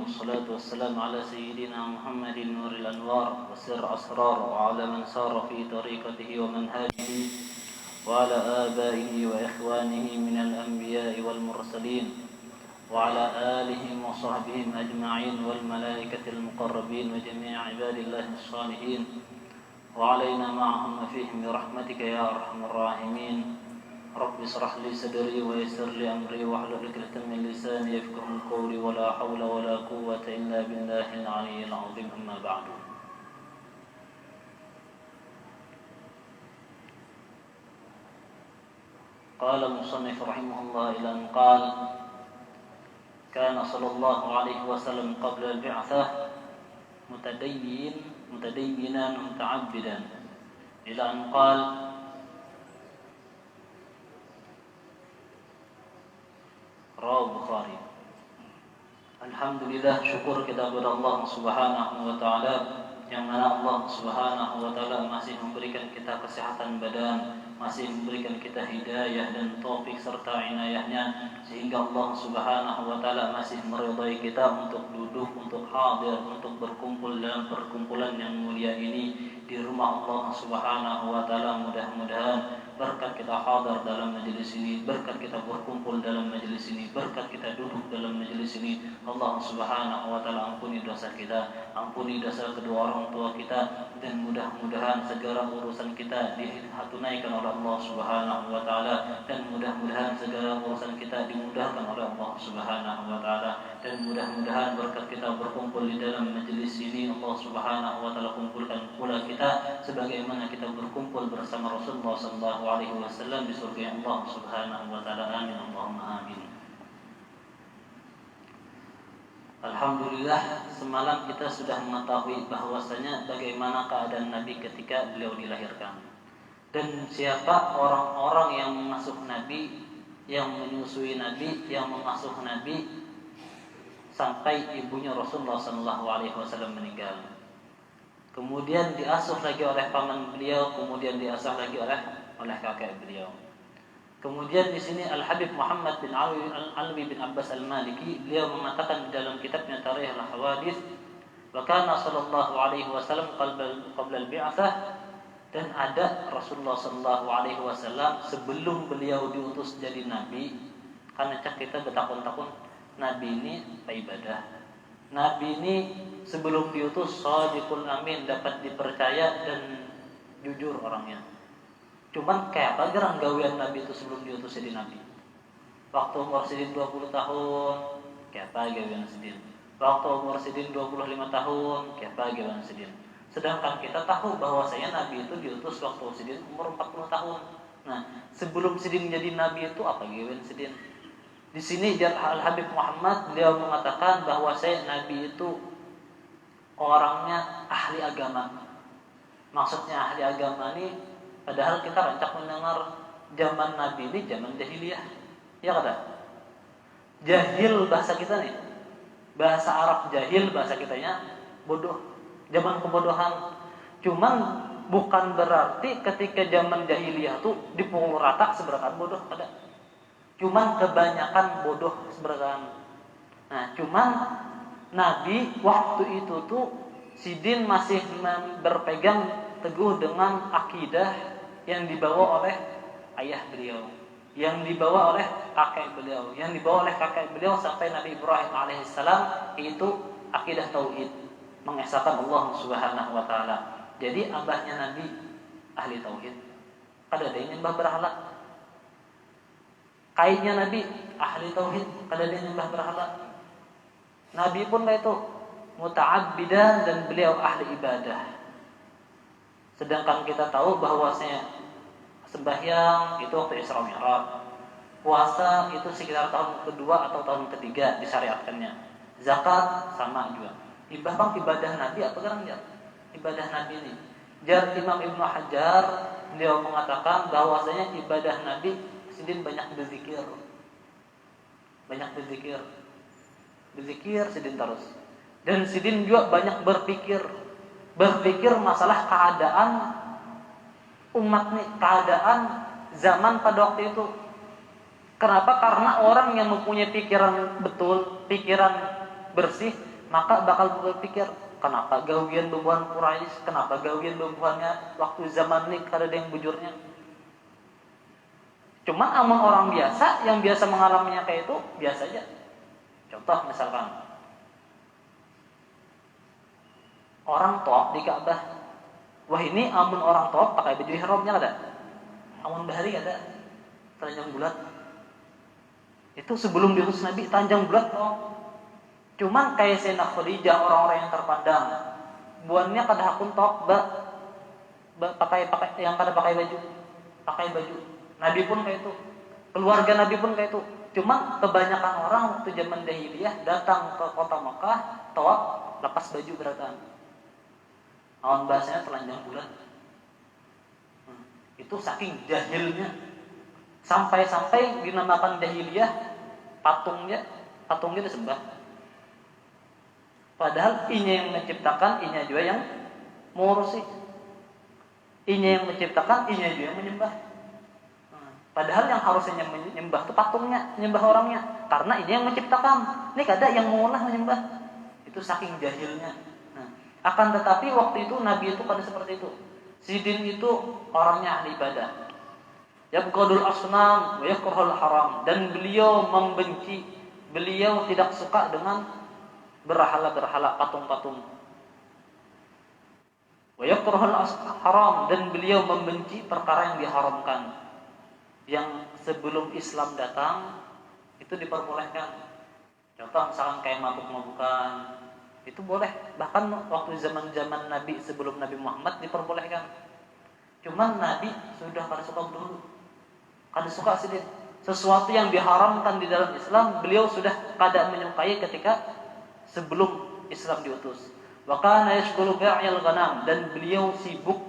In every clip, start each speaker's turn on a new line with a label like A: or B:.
A: والصلاة والسلام على سيدنا محمد نور الأنوار وسر أسرار وعلى من سار في طريقته ومنهاجه وعلى آبائه وإخوانه من الأنبياء والمرسلين وعلى آلهم وصحبهم أجمعين والملائكة المقربين وجميع عباد الله الصالحين وعلينا معهم فيهم برحمتك يا أرحم الراحمين. رب اشرح لي صدري ويسر لي أمري واحلل عقدة من لساني يفقهوا قولي ولا حول ولا قوة إلا بالله العلي العظيم. أما بعد. قال المصنف رحمه الله إلى أن قال كان صلى الله عليه وسلم قبل البعثة متدينا متعبدا إلى أن قال رواه البخاري. Alhamdulillah, syukur kita kepada Allah Subhanahu wa taala yang mana Allah Subhanahu wa taala masih memberikan kita kesehatan badan, masih memberikan kita hidayah dan taufik serta inayahnya, sehingga Allah Subhanahu wa taala masih meridai kita untuk duduk, untuk hadir, untuk berkumpul dalam perkumpulan yang mulia ini di rumah Allah Subhanahu wa taala. Mudah-mudahan berkat kita hadir dalam majelis ini, berkat kita berkumpul dalam majelis ini, berkat kita duduk dalam majelis ini, Allah Subhanahu wa taala ampuni dosa kita, ampuni dosa kedua orang tua kita, dan mudah-mudahan segala urusan kita ditunaikan oleh Allah Subhanahu wa taala, dan mudah-mudahan segala urusan kita dimudahkan oleh Allah Subhanahu wa taala, dan mudah-mudahan berkat kita berkumpul di dalam majelis ini Allah Subhanahu wa taala kumpulkan pula kita sebagaimana kita berkumpul bersama Rasulullah sallallahu alaihi wasallam di surga Allah Subhanahu wa taala. Amin Allahumma amin. Alhamdulillah, semalam kita sudah mengetahui bahwasanya bagaimana keadaan Nabi ketika beliau dilahirkan, dan siapa orang-orang yang mengasuh Nabi, yang menyusui Nabi, yang mengasuh Nabi sampai ibunya Rasulullah sallallahu alaihi wasallam meninggal. Kemudian diasuh lagi oleh paman beliau, kemudian diasuh lagi oleh kakek beliau. Kemudian di sini Al-Habib Muhammad bin Alwi bin Abbas Al-Maliki, beliau mengatakan di dalam kitabnya Tarikh Al-Hawadits, wa kana sallallahu alaihi wasallam qabla al-bi'tsah, dan ada Rasulullah sallallahu alaihi wasallam sebelum beliau diutus jadi nabi. Karena cak kita bertakun-takun nabi ini apa ibadah. Nabi ini sebelum diutus shadiqul amin, dapat dipercaya dan jujur orangnya. Cuman kayak apa gerang gawean Nabi itu sebelum diutus jadi Nabi? Waktu umur sidin 20 tahun, kayak apa gawean sidin? Waktu umur sidin 25 tahun, kayak apa gawean sidin? Sedangkan kita tahu bahwasanya Nabi itu diutus waktu sidin umur 40 tahun. Nah, sebelum sidin jadi Nabi itu apa gawean sidin? Di sini Al-Habib Muhammad beliau mengatakan bahwasanya Nabi itu orangnya ahli agama. Maksudnya ahli agama ini, padahal kita rancak mendengar zaman Nabi ini zaman jahiliyah, ya kata? Jahil bahasa kita nih, bahasa Arab jahil bahasa kitanya bodoh, zaman kebodohan. Cuman bukan berarti ketika zaman jahiliyah tuh dipukul rata seberapa bodoh, ada. Cuman kebanyakan bodoh seberapa. Nah, cuman Nabi waktu itu tuh sidin masih berpegang teguh dengan akidah yang dibawa oleh ayah beliau, yang dibawa oleh kakek beliau, yang dibawa oleh kakek beliau sampai Nabi Ibrahim alaihissalam, itu akidah tauhid, mengesahkan Allah Subhanahu wa taala. Jadi abahnya Nabi ahli tauhid. Kada ada yang nyembah berhala. Kainnya Nabi ahli tauhid, kada ada yang nyembah berhala. Nabi pun itu muta'abbidan dan beliau ahli ibadah. Sedangkan kita tahu bahwasanya sembahyang itu waktu Isra Mi'raj, puasa itu sekitar tahun kedua atau tahun ketiga disyariatkannya, zakat sama juga. Ibadah Nabi apa kan ya? Ibadah Nabi ini. Jar Imam Ibnu Hajar beliau mengatakan bahwasanya ibadah Nabi sidin banyak berzikir. Banyak berzikir. Berzikir sidin terus. Dan sidin juga banyak berpikir masalah keadaan umat nih, keadaan zaman pada waktu itu. Kenapa? Karena orang yang mempunyai pikiran betul, pikiran bersih, maka bakal berpikir, kenapa gawian bebuan Quraisy, kenapa gawian bebuannya waktu zaman ini kada ada yang bujurnya. Cuma amun orang biasa yang biasa mengalaminya kayak itu biasa aja. Contoh misalkan orang tawaf di Ka'bah. Wah, ini amun orang tawaf pakai baju ihramnya ada. Amun bahari ada telanjang bulat. Itu sebelum diutus Nabi telanjang bulat loh. Cuman kayak Sayyidah Khadijah, orang-orang yang terpandang, buannya kada hakun tawaf pakai yang kada pakai baju. Nabi pun kayak itu. Keluarga Nabi pun kayak itu. Cuma kebanyakan orang waktu zaman jahiliyah datang ke kota Makkah, tawaf lepas baju beratan. Awan bahasanya telanjang bulat. Itu saking jahilnya. Sampai-sampai dinamakan jahiliyah, patungnya disembah. Padahal inya yang menciptakan, inya juga yang mengurusi. Inya yang menciptakan, inya juga yang menyembah. Padahal yang harusnya menyembah itu patungnya, menyembah orangnya. Karena inya yang menciptakan. Ini kada yang mengolah menyembah. Itu saking jahilnya. Akan tetapi waktu itu Nabi itu pada seperti itu. Sidin itu orangnya ahli ibadah. Yabghadul asnam wa yakrahul haram, dan beliau membenci, beliau tidak suka dengan berhala-berhala, patung-patung. Wa yakrahul haram, dan beliau membenci perkara yang diharamkan. Yang sebelum Islam datang itu diperbolehkan. Contoh misalkan kayak mabuk-mabukan, itu boleh. Bahkan waktu zaman-zaman Nabi sebelum Nabi Muhammad diperbolehkan. Cuman Nabi sudah kada suka dulu. Kada suka sidin. Sesuatu yang diharamkan di dalam Islam, beliau sudah kada menyukai ketika sebelum Islam diutus. Wa kana yashghulu bai'al ghanam, dan beliau sibuk,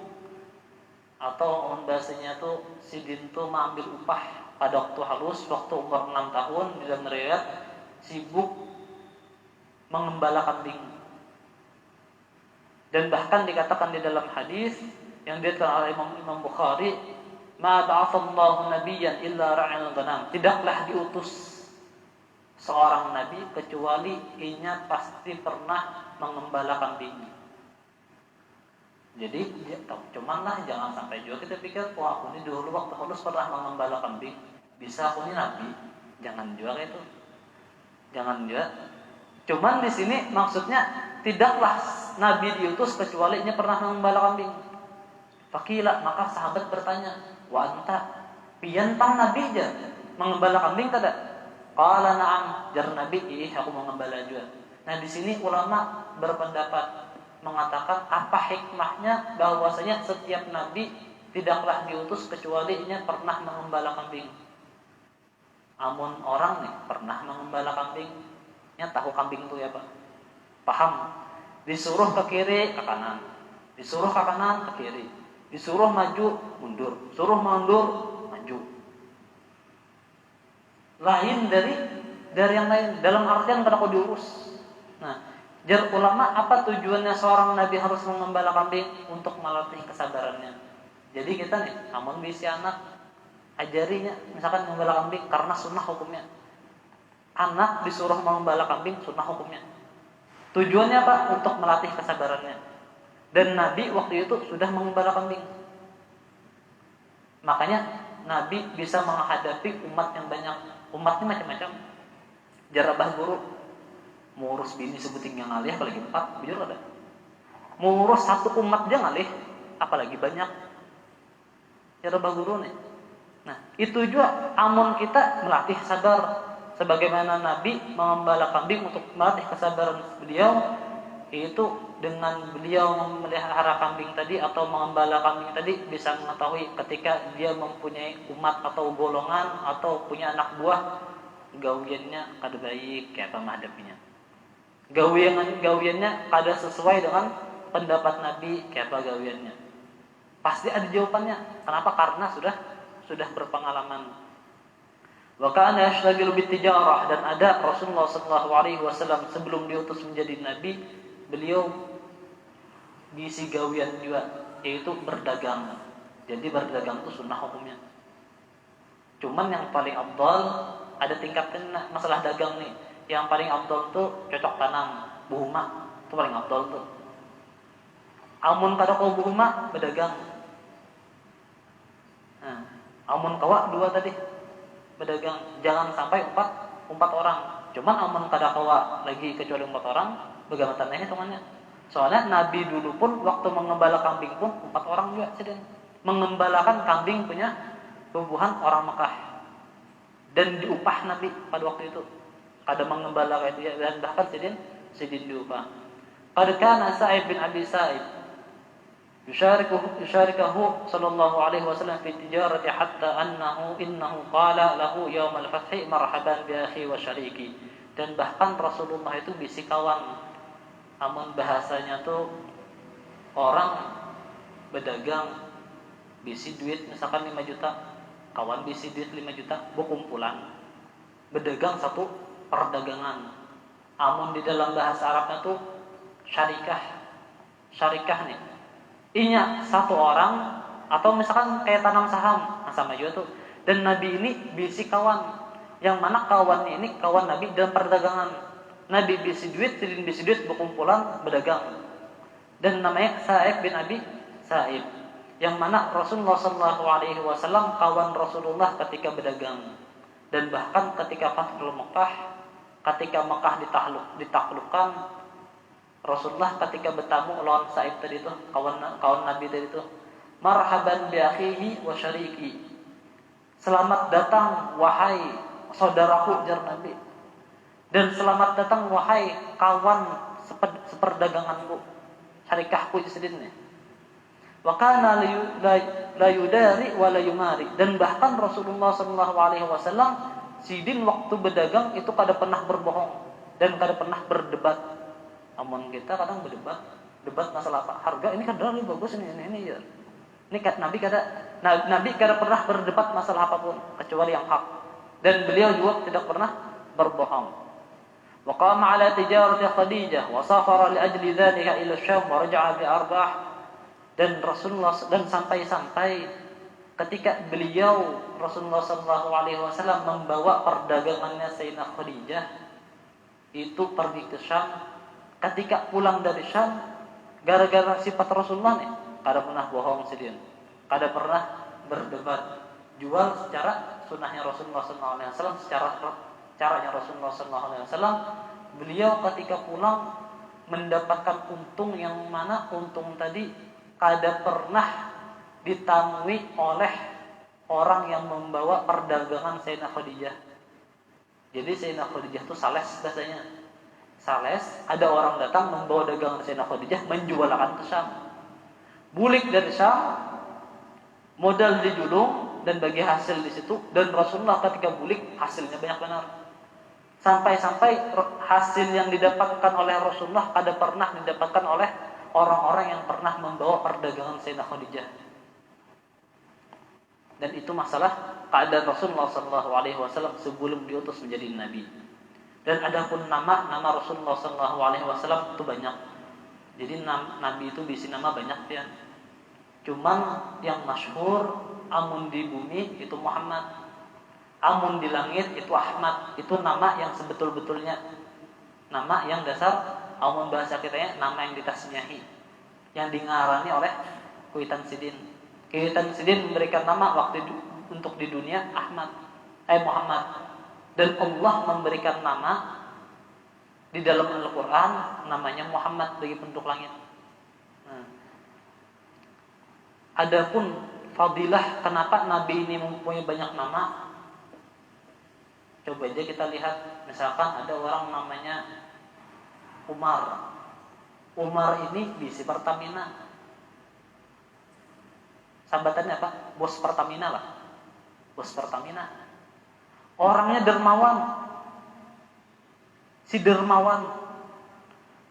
A: atau bahasanya itu sidin itu mengambil upah pada waktu halus, waktu umur 6 tahun di dalam riwayat sibuk mengembala kambing. Dan bahkan dikatakan di dalam hadis yang diriwayatkan oleh Imam Bukhari, ma ba'atsallahu nabiyyan illa ra'al ghanam, tidaklah diutus seorang nabi kecuali inya pasti pernah mengembala kambing. Jadi cuman lah jangan sampai juga kita pikir, wah aku ini dulu waktu halus pernah mengembala kambing, bisa aku ini nabi. Jangan juga itu. Jangan juga. Cuman di sini maksudnya tidaklah nabi diutus kecuali inya pernah mengembala kambing. Fakila, maka sahabat bertanya, wa anta piyantang nabi aja mengembala kambing kada? Qala na'am, jar nabi, aku mengembala juga. Nah di sini ulama berpendapat mengatakan apa hikmahnya bahwasanya setiap nabi tidaklah diutus kecuali inya pernah mengembala kambing. Amun orang nih pernah mengembala kambing, nya tahu kambing itu ya Pak. Paham? Disuruh ke kiri ke kanan, disuruh ke kanan ke kiri, disuruh maju mundur, suruh mundur maju. Lain dari yang lain, dalam artian kada kau diurus. Nah, jar ulama, apa tujuannya seorang nabi harus mengembala kambing? Untuk melatih kesabarannya. Jadi kita nih, amun bisa anak ajarinya misalkan mengembala kambing karena sunnah hukumnya. Anak disuruh mengembala kambing sunnah hukumnya. Tujuannya apa? Untuk melatih kesabarannya. Dan Nabi waktu itu sudah mengembala kambing. Makanya Nabi bisa menghadapi umat yang banyak. Umatnya macam-macam. Jarabah guru, mengurus bini sebuting yang ngalih, apalagi 4, bujur ada. Mengurus satu umat aja ngalih, apalagi banyak. Jarabah guru nih. Nah, itu juga amun kita melatih sabar. Sebagaimana Nabi mengembala kambing untuk melatih kesabaran beliau, yaitu dengan beliau memelihara kambing tadi atau mengembala kambing tadi bisa mengetahui ketika dia mempunyai umat atau golongan atau punya anak buah, gawiannya kada baik, kayak apa menghadapinya. Gawiannya kada sesuai dengan pendapat Nabi, kayak apa gawiannya. Pasti ada jawabannya. Kenapa? Karena sudah berpengalaman. Wa kana yashtaghilu bitijarah, dan ada Rasulullah SAW sebelum diutus menjadi nabi, beliau diisi gawian juga, yaitu berdagang. Jadi berdagang itu sunnah hukumnya. Cuman yang paling afdal ada tingkatnya masalah dagang nih. Yang paling afdal itu cocok tanam. buhuma itu paling afdal tuh. Amun kada kau buhuma berdagang. Nah, amun kawa dua tadi berdagang, jangan sampai empat orang. Cuman amun kada kawa lagi kecuali 4 orang, bagaimana hitungannya? Soalnya Nabi dulu pun waktu mengembala kambing pun 4 orang juga sedang mengembalakan kambing punya bubuhan orang Mekah. Dan diupah Nabi pada waktu itu. Kada mengembala kayak dia dan bahkan sedin diupah. Qad kana Sa'id bin Abi Sa'id yusyarikahu sallallahu alaihi wasallam fi tijarati hatta innahu qala lahu yaum al-fath marhaban bi akhi wa syariki. Dan bahkan Rasulullah itu bisi kawan. Amun bahasanya tuh orang berdagang bisi duit misalkan 5 juta, kawan bisi duit 5 juta, kumpulan berdagang satu perdagangan. Amun di dalam bahasa Arabnya tuh syarikah nih. Inya satu orang atau misalkan kayak tanam saham, sama juga tuh. Dan Nabi ini bisi kawan, yang mana kawannya ini kawan Nabi dalam perdagangan. Nabi bisi duit, sidin bisi duit, berkumpulan berdagang. Dan namanya Sa'ib bin Abi Sa'ib, yang mana Rasulullah SAW kawan Rasulullah ketika berdagang. Dan bahkan ketika Fathul Mekah, ketika Mekah ditaklukkan, Rasulullah ketika bertamu lawan Sa'ib tadi itu, kawan Nabi tadi itu, marhaban bi akhihi wa syariki. Selamat datang wahai saudaraku, jar Nabi. Dan selamat datang wahai kawan seperdaganganku, syarikahku sedinnya. Wa kana la yudari wa la yumari. Dan bahkan Rasulullah SAW sidin waktu berdagang itu kada pernah berbohong dan kada pernah berdebat. Amun kita kadang debat masalah apa? Harga ini kan lebih bagus ini ya. Ini Nabi kada pernah berdebat masalah apapun kecuali yang hak. Dan beliau juga tidak pernah berbohong. Wa qama ala tijarati Khadijah wa safara li ajli dhalika ila Syam wa raja'a bi arbah. Dan Rasulullah dan sampai ketika beliau Rasulullah SAW membawa perdagangannya Sayyidah Khadijah itu pergi ke Syam. Ketika pulang dari Syam, gara-gara sifat Rasulullah nih, kada pernah bohong sedih, kada pernah berdebat, jual secara sunnahnya Rasulullah SAW, secara caranya Rasulullah SAW. Beliau ketika pulang mendapatkan untung yang mana untung tadi kada pernah ditamui oleh orang yang membawa perdagangan Sayyidah Khadijah. Jadi Sayyidah Khadijah itu sales biasanya. Sales, ada orang datang membawa dagangan Sayyidah Khadijah menjualkan ke Syam. Bulik dari Syam, modal dijulung dan bagi hasil di situ. Dan Rasulullah ketika bulik hasilnya banyak benar. Sampai-sampai hasil yang didapatkan oleh Rasulullah kada pernah didapatkan oleh orang-orang yang pernah membawa perdagangan Sayyidah Khadijah. Dan itu masalah keadaan Rasulullah SAW sebelum diutus menjadi Nabi. Dan adapun nama Rasulullah SAW itu banyak. Jadi Nabi itu bisi nama banyak ya. Cuman yang masyhur amun di bumi itu Muhammad, amun di langit itu Ahmad. Itu nama yang sebetul-betulnya, nama yang dasar. Amun bahasa kitanya nama yang ditasniahi, yang dingarani oleh Kuitan Sidin. Kuitan Sidin memberikan nama waktu untuk di dunia Muhammad. Dan Allah memberikan nama di dalam Al-Quran namanya Muhammad bagi penduduk langit. Adapun fadilah kenapa Nabi ini mempunyai banyak nama, coba aja kita lihat. Misalkan ada orang namanya Umar. Umar ini bisi Pertamina. Sambatannya apa? Bos Pertamina lah. Bos Pertamina. Orangnya dermawan. Si dermawan.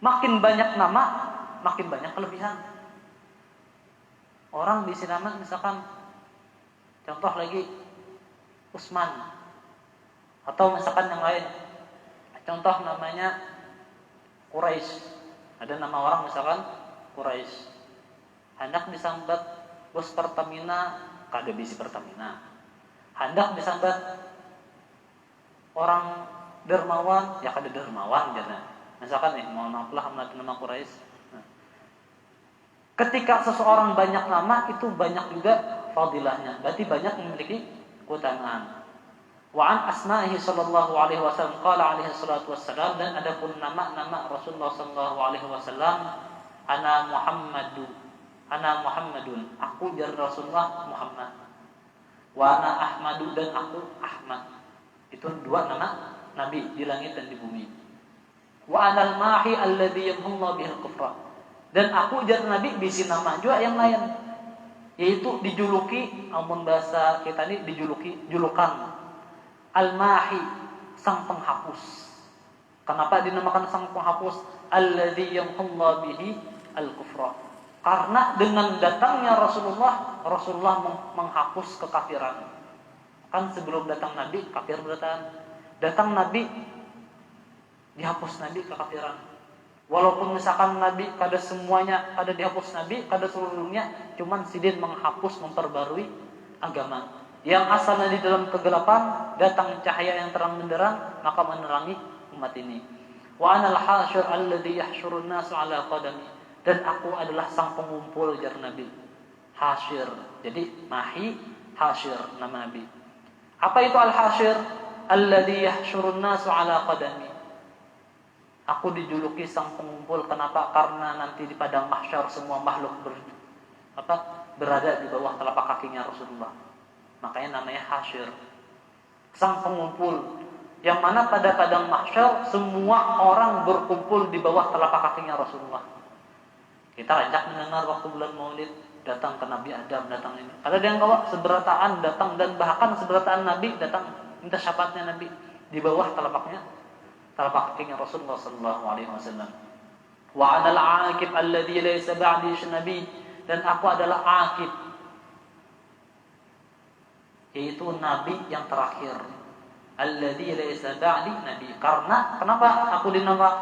A: Makin banyak nama, makin banyak kelebihan. Orang bisi nama misalkan, contoh lagi Usman, atau misalkan yang lain. Contoh namanya Quraisy. Ada nama orang misalkan Quraisy. Hendak disambat bos Pertamina, kada bisi Pertamina. Hendak disambat orang dermawan, ya kada dermawan jana. Misalkan nih, mohon maaf lah nama Quraisy. Ketika seseorang banyak nama, itu banyak juga fadilahnya. Berarti banyak memiliki keutamaan. Wa an asma'ihi sallallahu alaihi wasallam qala alaihi salatu wassalam, dan adapun nama-nama Rasulullah sallallahu alaihi wasallam, ana Muhammadun, aku jar Rasulullah Muhammad. Wa ana Ahmadu, dan aku Ahmad. Itu dua nama Nabi di langit dan di bumi. Wa anal mahi alladhi yamhullahu bihil kufra, dan aku jar Nabi bisi nama juga yang lain, yaitu dijuluki, amun bahasa kita ini julukan al-mahi, sang penghapus. Kenapa dinamakan sang penghapus? Alladzi yamhullahu bihi al-kufra, karena dengan datangnya Rasulullah menghapus kekafiran. Kan sebelum datang Nabi kafir beratan, datang Nabi dihapus Nabi kekafiran. Walaupun misalkan Nabi kada semuanya kada dihapus Nabi, kada seluruhnya, cuman sidin menghapus, memperbarui agama. Yang asalnya di dalam kegelapan, datang cahaya yang terang benderang, maka menerangi umat ini. Wa anal hasyur alladhi yahsyurun nasu ala qadami, dan aku adalah sang pengumpul jar Nabi. Hasyir, jadi mahi, hasyir nama Nabi. Apa itu al-hasyir? Alladhi yahsyurun nasu ala qadami. Aku dijuluki sang pengumpul. Kenapa? Karena nanti di padang mahsyar semua makhluk berada di bawah telapak kakinya Rasulullah. Makanya namanya hasyir, sang pengumpul. Yang mana pada padang mahsyar semua orang berkumpul di bawah telapak kakinya Rasulullah. Kita ajak mendengar waktu bulan Maulid, datang ke Nabi Adam, datang ini. Ada yang kawa seberataan datang, dan bahkan seberataan Nabi datang minta syafaatnya Nabi di bawah telapak kakinya Rasulullah sallallahu alaihi wasallam. Wa anal aqib alladhi laysa ba'di nabi, dan aku adalah aqib, yaitu nabi yang terakhir. Alladhi laysa ba'di nabi, karena kenapa aku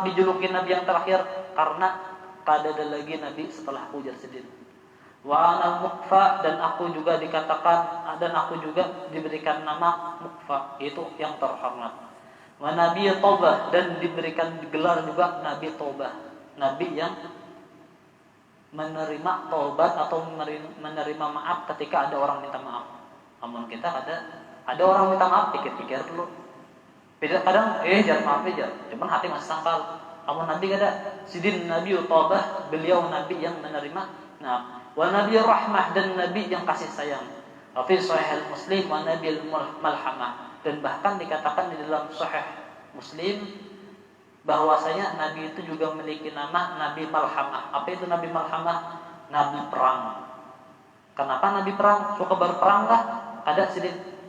A: dijuluki nabi yang terakhir? Karena kada ada lagi nabi setelah aku jar sedin. Wa anal muqfa, dan aku juga dikatakan, dan aku juga diberikan nama muqfa, yaitu yang terhormat. Wa Nabi Taubah, dan diberikan gelar juga Nabi Taubah, Nabi yang menerima taubat atau menerima maaf ketika ada orang minta maaf. Namun kita ada orang minta maaf, pikir-pikir dulu. Kadang jangan maaf aja, cuman hati masih sangkal. Namun Nabi kada, sidin Nabi Taubah, beliau Nabi yang menerima maaf. Wa Nabi Rahmah, dan Nabi yang kasih sayang. Fi Sahih Muslim wa Nabi Malhamah, dan bahkan dikatakan di dalam Sahih Muslim bahwasanya Nabi itu juga memiliki nama Nabi Malhamah. Apa itu Nabi Malhamah? Nabi perang. Kenapa Nabi perang? Suka berperang kah? Ada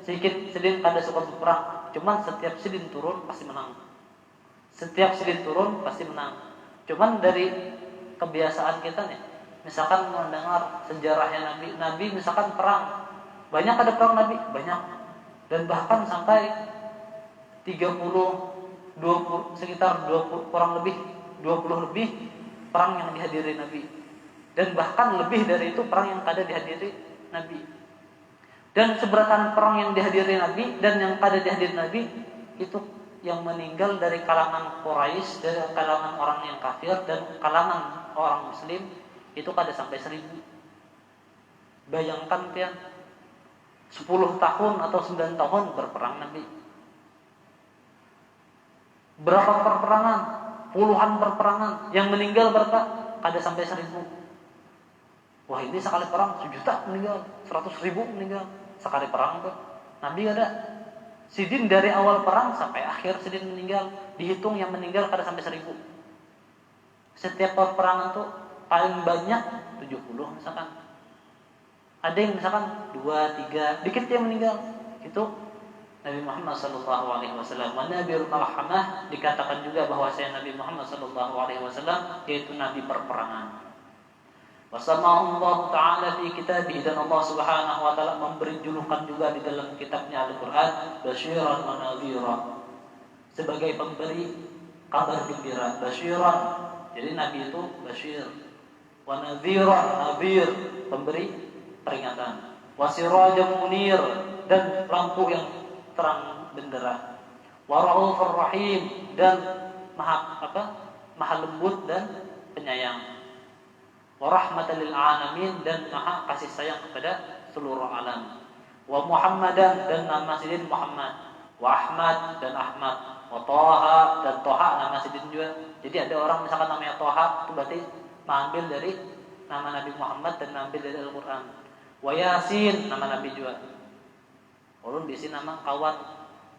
A: sedikit kada suka berperang. Cuman setiap sidin turun pasti menang. Setiap sidin turun pasti menang. Cuman dari kebiasaan kita nih, misalkan mendengar sejarahnya Nabi misalkan perang. Banyak ada perang Nabi, banyak. Dan bahkan sampai sekitar 20 kurang lebih 20 lebih perang yang dihadiri Nabi. Dan bahkan lebih dari itu perang yang kada dihadiri Nabi. Dan seberatan perang yang dihadiri Nabi dan yang kada dihadiri Nabi, itu yang meninggal dari kalangan Quraisy, dari kalangan orang yang kafir dan kalangan orang muslim, itu kada sampai 1000. Bayangkan pian, 10 tahun atau 9 tahun berperang Nabi. Berapa perperangan? Puluhan perperangan. Yang meninggal berapa? Kada sampai 1000. Wah, ini sekali perang 1 juta meninggal, 100.000 meninggal sekali perang tuh. Nabi ada sidin dari awal perang sampai akhir sidin meninggal, dihitung yang meninggal kada sampai 1000. Setiap perperangan tuh paling banyak 70 misalkan. Ada yang misalkan 2, 3, dikit yang meninggal. Itu Nabi Muhammad sallallahu alaihi wasallam. Wa Nabiul Malhamah, dikatakan juga bahwa Nabi Muhammad sallallahu alaihi wasallam yaitu nabi perperangan. Wasamahu Allah Ta'ala fi kitabih, dan Allah Subhanahu wa taala memberi julukan juga di dalam kitabnya Al-Qur'an, basyiran wa nadhira, sebagai pemberi kabar gembira. Basyiran, jadi nabi itu basyir. Wa nadhira, nadhir, pemberi peringatan. Wasirajan munir, dan lampu yang terang benderang. Wa raufur rahim, dan maha maha lembut dan penyayang. Wa rahmatan lil alamin, dan maha kasih sayang kepada seluruh alam. Wa Muhammadan, dan nama sidin Muhammad. Wa Ahmad, dan Ahmad. Wa Toha, dan Toha nama sidin juga. Jadi ada orang misalkan namanya Toha, itu berarti mengambil dari nama Nabi Muhammad dan mengambil dari Al-Quran. Wa Yasin, nama Nabi juga. Ulun bisi nama kawan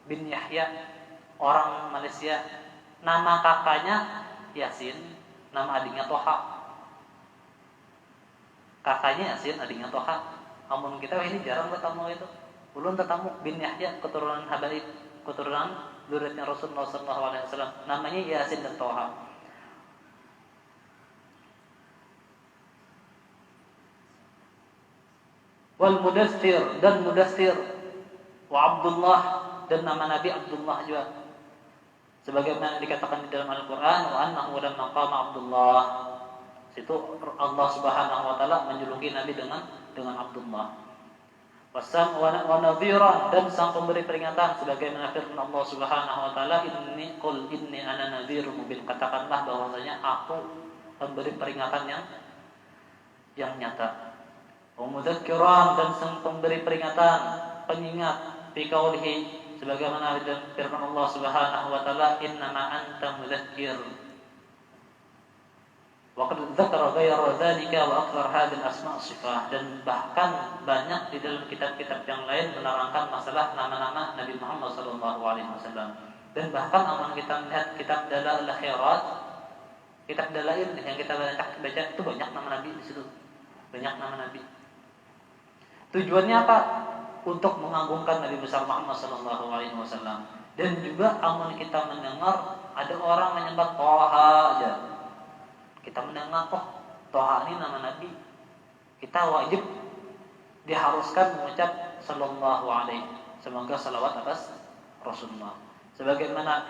A: bin Yahya, orang Malaysia. Nama kakaknya Yasin, nama adiknya Toha. Kakaknya Yasin, adiknya Toha. Amun kita ini jarang ketemu itu. Ulun tetamu bin Yahya, keturunan Habaib, keturunan zuriatnya Rasulullah SAW. Namanya Yasin dan Toha. Wal Mudaththir, dan Mudaththir. Wa Abdullah, dan nama Nabi Abdullah juga. Sebagaimana dikatakan di dalam Al-Quran, wa annahu lamma qama Abdullah. Situ Allah Subhanahu wa taala menjuluki Nabi dengan Abdullah. Wasam wa nadhiran, dan sang pemberi peringatan, sebagaimana firman Allah Subhanahu wa taala, inni ana nadhirun mubin. Katakanlah bahwasanya aku pemberi peringatan yang nyata. Wa mudzakiran, dan sang pemberi peringatan, pengingat, fi qaulihi, sebagaimana dalam firman Allah Subhanahu wa taala, innama anta mudzakir. Wa qad dzakara ghayra dzalika wa akthar hadhihi al-asma' sifah, dan bahkan banyak di dalam kitab-kitab yang lain menerangkan masalah nama-nama Nabi Muhammad sallallahu alaihi wasallam. Dan bahkan aman kita melihat kitab Dalail al-Khairat, kitab Dalail yang kita baca itu banyak nama Nabi di situ. Banyak nama Nabi. Tujuannya apa? Untuk mengagungkan Nabi besar Muhammad sallallahu alaihi wasallam. Dan juga aman kita mendengar ada orang menyebut Toha aja. Kita mendengar, Toha ini nama Nabi. Kita wajib diharuskan mengucap sallallahu alaihi. Semoga salawat atas Rasulullah. Sebagaimana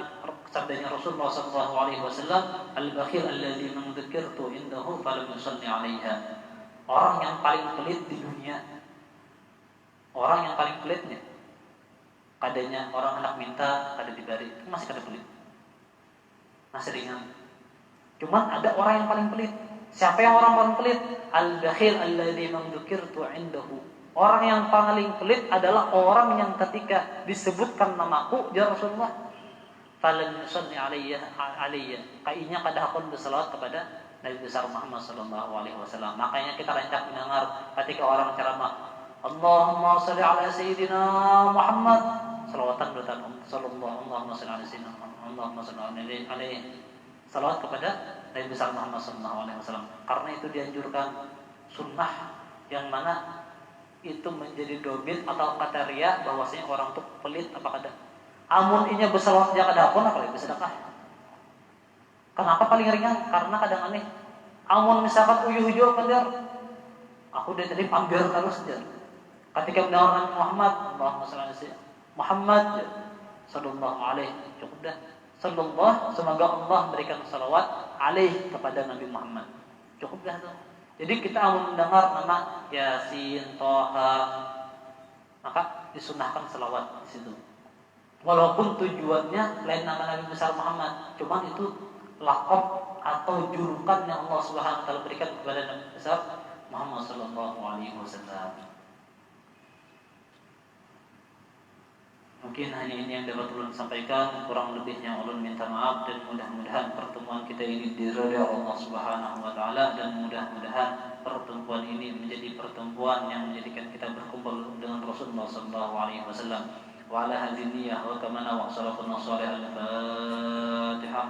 A: sabdanya Rasulullah sallallahu alaihi wasallam, al-bakhil alladzi man dzakirtu indahu falam yusalli 'alaiha. Orang yang paling pelit di dunia. Orang yang paling pelitnya. Kadanya orang hendak minta, kada diberi, itu masih kada pelit. Masih ringan. Cuman ada orang yang paling pelit. Siapa yang orang paling pelit? Al-bakhil alladzi man dzukirtu 'indahu. Orang yang paling pelit adalah orang yang ketika disebutkan namaku ya Rasulullah, falam yusalli alayya. Kayaknya kada hakun berselawat kepada Nabi besar Muhammad sallallahu alaihi wasallam. Makanya kita rancak mendengar ketika orang ceramah, Allahumma shalli ala sayyidina Muhammad. Salawatan beratan sallallahu Allahumma shalli ala sayyidina Muhammad. Allahumma shalli alaihi. Salawat kepada Nabi besar Muhammad sallallahu alaihi wasallam. Karena itu dianjurkan, sunnah yang mana itu menjadi dobit atau kriteria bahwasanya orang itu pelit apa kada. Amun inya bersalawat dia kada pun apalagi bersedekah. Kenapa paling ringan? Karena kadang aneh. Amun misalkan uyuh-uyuh pandar, aku dari tadi pampir terus aja. Ketika mendengar Nabi Muhammad, Allahumma shalli ala sayyidina Muhammad sallallahu alaihi, cukup dah. Sallallahu, semoga Allah memberikan salawat alaihi kepada Nabi Muhammad. Cukup dah tuh. Jadi kita amun mendengar nama Yasin, Toha, maka disunahkan salawat di situ. Walaupun tujuannya lain nama Nabi besar Muhammad, cuman itu laqab atau julukan yang Allah Subhanahu wa taala berikan kepada Nabi besar Muhammad sallallahu alaihi wasallam. Mungkin hanya ini yang dapat ulun sampaikan, kurang lebihnya ulun minta maaf, dan mudah-mudahan pertemuan kita ini diridhai Allah Subhanahu wa taala, dan mudah-mudahan pertemuan ini menjadi pertemuan yang menjadikan kita berkumpul dengan Rasulullah sallallahu alaihi wasallam. Wa ala hadhihi niyyah wa kama wa sallallahu alaihi wa sallam. Al-Fatihah.